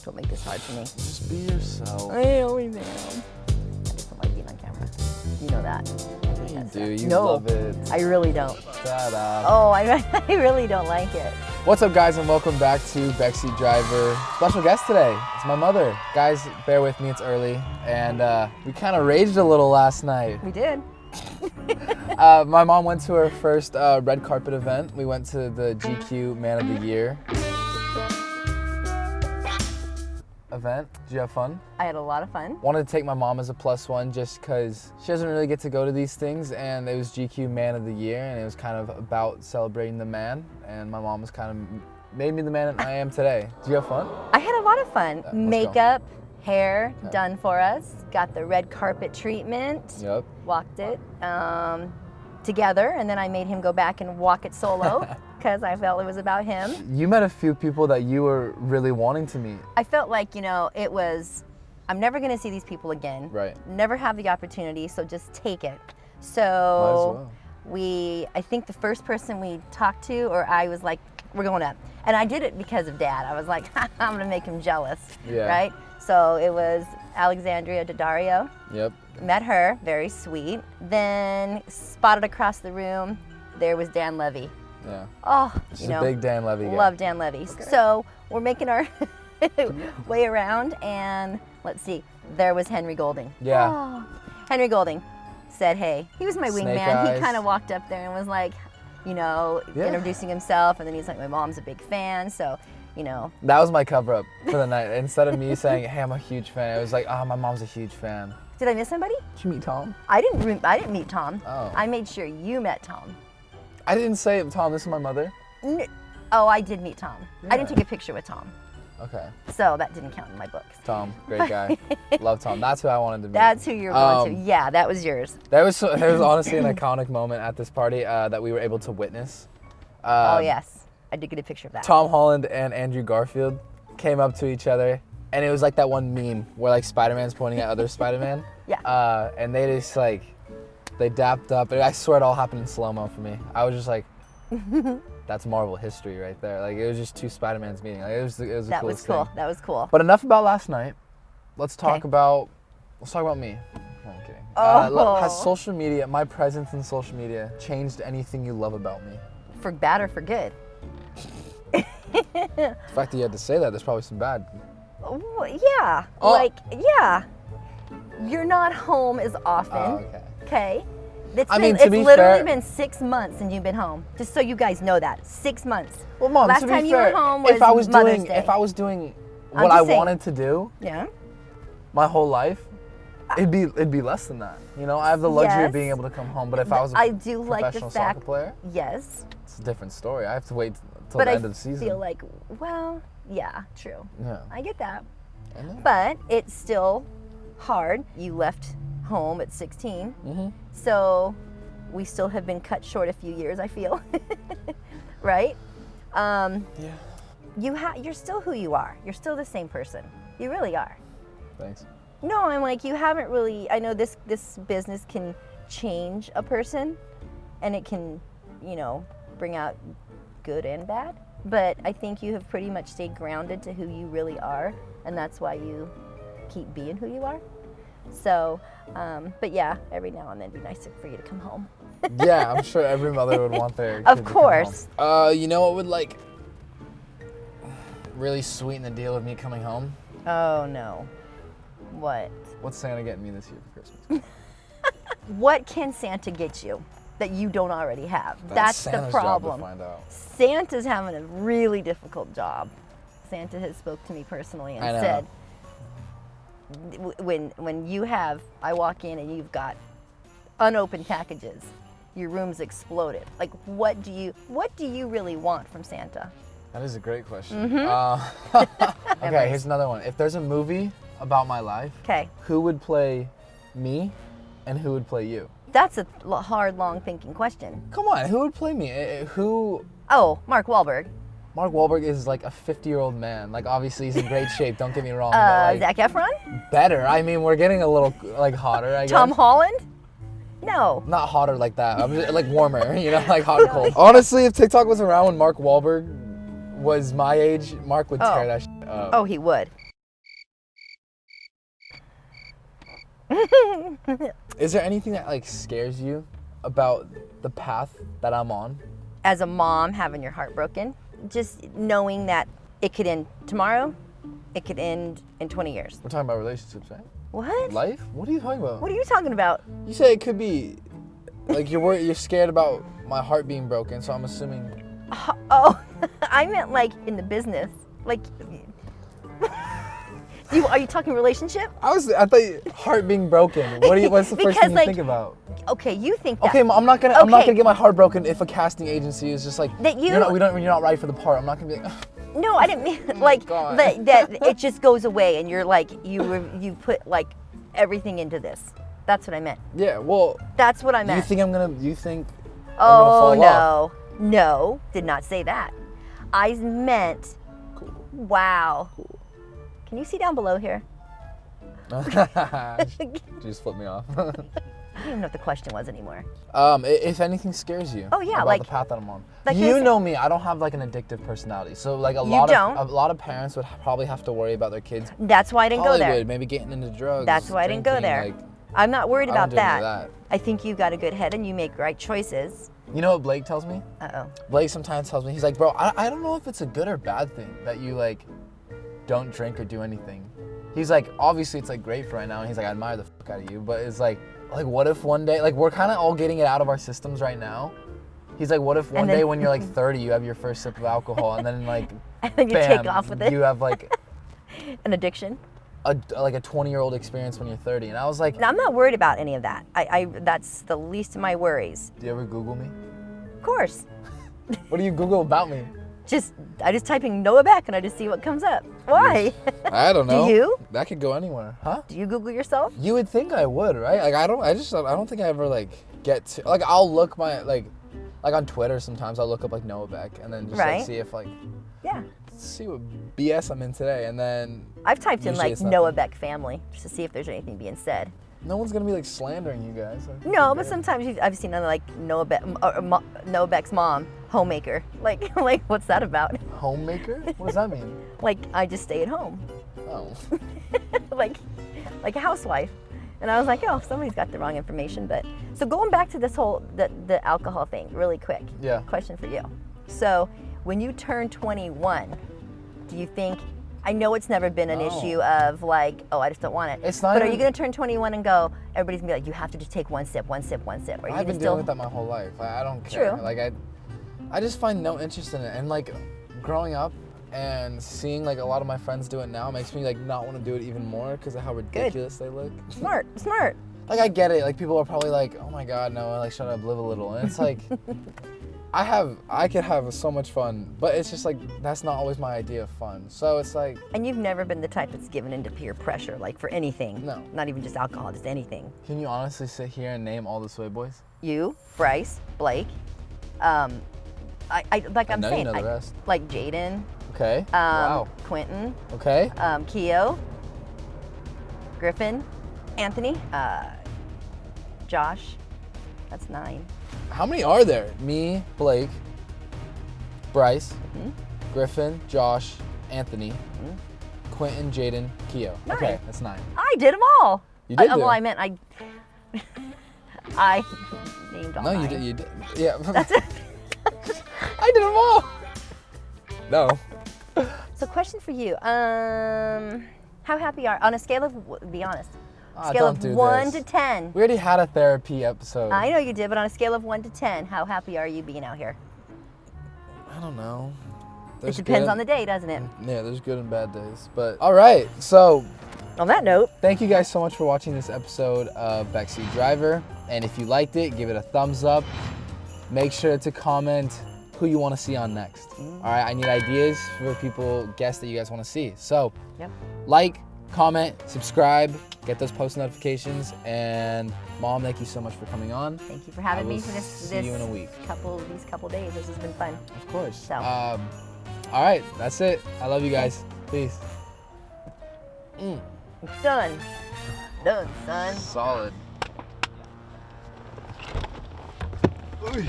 Don't make this hard for me. Just be yourself. I always am. I just don't like being on camera. You know that. I hate You that do. stuff. You No, love it. I really don't. Shut up. Oh, I really don't like it. What's up, guys, and welcome back to Beckseat Driver. Special guest today. It's my mother. Guys, bear with me. It's early, and we kind of raged a little last night. We did. My mom went to her first red carpet event. We went to the GQ Man of the Year event. Did you have fun? I had a lot of fun. Wanted to take my mom as a plus one just because she doesn't really get to go to these things, and it was GQ Man of the Year, and it was kind of about celebrating the man, and my mom was kind of made me the man I am today. Did you have fun? I had a lot of fun. Let's Makeup, hair done for us. Got the red carpet treatment. Yep. Walked it together, and then I made him go back and walk it solo because I felt it was about him. You met a few people that you were really wanting to meet. I felt like, it was, I'm never going to see these people again. Right. Never have the opportunity, so just take it. So Might as well. I think the first person we talked to, or I was like, we're going up. And I did it because of Dad. I was like, I'm going to make him jealous, Yeah. right? So it was Alexandria Daddario. Yep. Met her, very sweet. Then spotted across the room, there was Dan Levy. Yeah. Oh, She's a big Dan Levy guy. love Dan Levy. Okay. So we're making our way around, and let's see, there was Henry Golding. Yeah. Oh, Henry Golding said, hey. He was my Snake wingman. eyes. He kind of walked up there and was like, introducing himself, and then he's like, my mom's a big fan, so, That was my cover up for the night. Instead of me saying, hey, I'm a huge fan, it was like, oh, my mom's a huge fan. Did I miss somebody? Did you meet Tom? I didn't meet Tom. Oh. I made sure you met Tom. I didn't say, Tom, this is my mother. Oh, I did meet Tom. I didn't Yeah. take a picture with Tom. Okay. So that didn't count in my books. Tom, great guy. Love Tom. That's who I wanted to meet. That's who you're going to. Yeah, that was yours. That was honestly an iconic moment at this party that we were able to witness. Oh, yes. I did get a picture of that. Tom Holland and Andrew Garfield came up to each other, and it was like that one meme where like Spider-Man's pointing at other Spider-Man. Yeah. And they just they dapped up. I swear it all happened in slow-mo for me. I was just like, that's Marvel history right there. Like, it was just two Spider-Mans meeting. Like, it was the That coolest was cool. thing. That was cool. But enough about last night. Let's talk Okay. about me. No, I'm kidding. Oh. Has social media, my presence in social media, changed anything you love about me? For bad or for good? The fact that you had to say that, there's probably some bad. Oh, yeah. Oh. Yeah. You're not home as often. Oh, okay. Okay. It's I been, mean, to it's be literally fair- been 6 months since you've been home. Just so you guys know that. 6 months. Well, Mom, Last to be time you fair, were home was if I was Mother's doing, Day. if I was doing I'm what I just saying. wanted to do Yeah. my whole life, it'd be less than that. I have the luxury Yes. of being able to come home. But if I was a I do like the professional fact. soccer player, Yes. it's a different story. I have to wait till But the I end of the season. feel like, well, yeah, true. Yeah. I get that. I know. But it's still hard. You left home at 16. Mm-hmm. So we still have been cut short a few years, I feel. Right? Yeah. You're still who you are. You're still the same person. You really are. Thanks. No, I'm like, you haven't really, I know this business can change a person, and it can, bring out good and bad. But I think you have pretty much stayed grounded to who you really are, and that's why you keep being who you are. So, but yeah, every now and then it'd be nice for you to come home. Yeah, I'm sure every mother would want their kid Of to come course. home. You know what would really sweeten the deal with me coming home? Oh no. What? What's Santa getting me this year for Christmas? What can Santa get you that you don't already have? That's Santa's the job to problem. find out. Santa's having a really difficult job. Santa has spoke to me personally and I know. said, I walk in and you've got unopened packages, your room's exploded. Like, what do you really want from Santa? That is a great question. Mm-hmm. Okay, here's another one. If there's a movie about my life, Okay, who would play me and who would play you? that's a hard, long thinking question. Come on, who would play me? Who? Oh, Mark Wahlberg. Mark Wahlberg is like a 50-year-old man. Like, obviously he's in great shape, don't get me wrong. But, like, Zac Efron? better. I mean, we're getting a little hotter, I guess. Tom Holland? No. Not hotter like that. I'm just like warmer, like hot or cold. Honestly, if TikTok was around when Mark Wahlberg was my age, Mark would tear that shit up. Oh, he would. Is there anything that like scares you about the path that I'm on? As a mom, having your heart broken, just knowing that it could end tomorrow, it could end in 20 years. We're talking about relationships, right? What? Life? What are you talking about? What are you talking about? You say it could be, like you're scared about my heart being broken, so I'm assuming. Oh, I meant like in the business. Like, are you talking relationship? I thought heart being broken. What's the first thing you think about? Okay, you think that. Okay, I'm not gonna get my heart broken if a casting agency is just like That you're not right for the part. I'm not gonna be like. No, I didn't mean like God. that it just goes away and you're like you put like everything into this. That's what I meant. Yeah, well. That's what I meant. You think I'm gonna Oh fall off? No, did not say that. I meant. Cool. Wow. Cool. Can you see down below here? You just flipped me off. I don't even know what the question was anymore. If anything scares you. Oh yeah, about like the path that I'm on. Like you know me, I don't have like an addictive personality. So like a lot of parents would probably have to worry about their kids. That's why I didn't go there. Maybe getting into drugs. That's why I didn't go there. Like, I'm not worried about do any of that. I think you got a good head and you make right choices. You know what Blake tells me? Uh-oh. Blake sometimes tells me, he's like, bro, I don't know if it's a good or bad thing that you like don't drink or do anything. He's like, obviously it's like great for right now, and he's like, I admire the fuck out of you, but it's like what if one day, like we're kind of all getting it out of our systems right now. He's like, what if one day when you're like 30, you have your first sip of alcohol, and then like, and then you bam, take off with it. You have like an addiction. A 20-year-old experience when you're 30, and I was like, no, I'm not worried about any of that. I that's the least of my worries. Do you ever Google me? Of course. What do you Google about me? I just type in Noah Beck and I just see what comes up. Why? I don't know. Do you? That could go anywhere, huh? Do you Google yourself? You would think I would, right? Like I don't think I ever like get to, like I'll look like on Twitter sometimes I'll look up like Noah Beck and then just like see if like see what BS I'm in today, and then I've typed in like it's Noah Beck family just to see if there's anything being said. No one's gonna be like slandering you guys. No, but sometimes I've seen like Noah Beck's mom, homemaker. Like what's that about? Homemaker? What does that mean? Like I just stay at home. Oh. like a housewife. And I was like, oh, somebody's got the wrong information. But so going back to this whole the alcohol thing, really quick. Yeah. Question for you. So when you turn 21, do you think? I know it's never been an issue of like, oh, I just don't want it. It's not. But are you gonna turn 21 and go? Everybody's gonna be like, you have to just take one sip, one sip, one sip. Or I've been dealing with that my whole life. I don't care. True. Like I just find no interest in it, and like growing up and seeing like a lot of my friends do it now makes me like not want to do it even more because of how ridiculous they look. Smart. Like I get it. Like people are probably like, oh my God, no, like shut up, live a little. And it's like, I could have so much fun, but it's just like that's not always my idea of fun. So it's like. And you've never been the type that's given into peer pressure, like for anything. No. Not even just alcohol, just anything. Can you honestly sit here and name all the Sway Boys? You, Bryce, Blake. I'm saying, you know the rest. Like Jaden. Okay. Wow. Quentin. Okay. Keo. Griffin. Anthony. Josh. That's 9. How many are there? Me, Blake, Bryce, Griffin, Josh, Anthony, Quentin, Jaden, Keo. 9. Okay, that's 9. I did them all. You did Well, I meant I named all 9. No, you did. Yeah. That's it. I did them all. No. So question for you. How happy are, on a scale of, be honest, scale don't of do 1 this. to 10. We already had a therapy episode. I know you did, but on a scale of 1 to 10, how happy are you being out here? I don't know. It depends on the day, doesn't it? Yeah, there's good and bad days. But all right, so On that note, thank you guys so much for watching this episode of Beckseat Driver. And if you liked it, give it a thumbs up. Make sure to comment who you want to see on next. All right, I need ideas for guests that you guys want to see. So like, comment, subscribe, get those post notifications, and Mom, thank you so much for coming on. thank you for having me for this see you in a week. These couple days. This has been fun. Of course. So. All right, that's it. I love you guys. Peace. Done, son. Solid. Oy.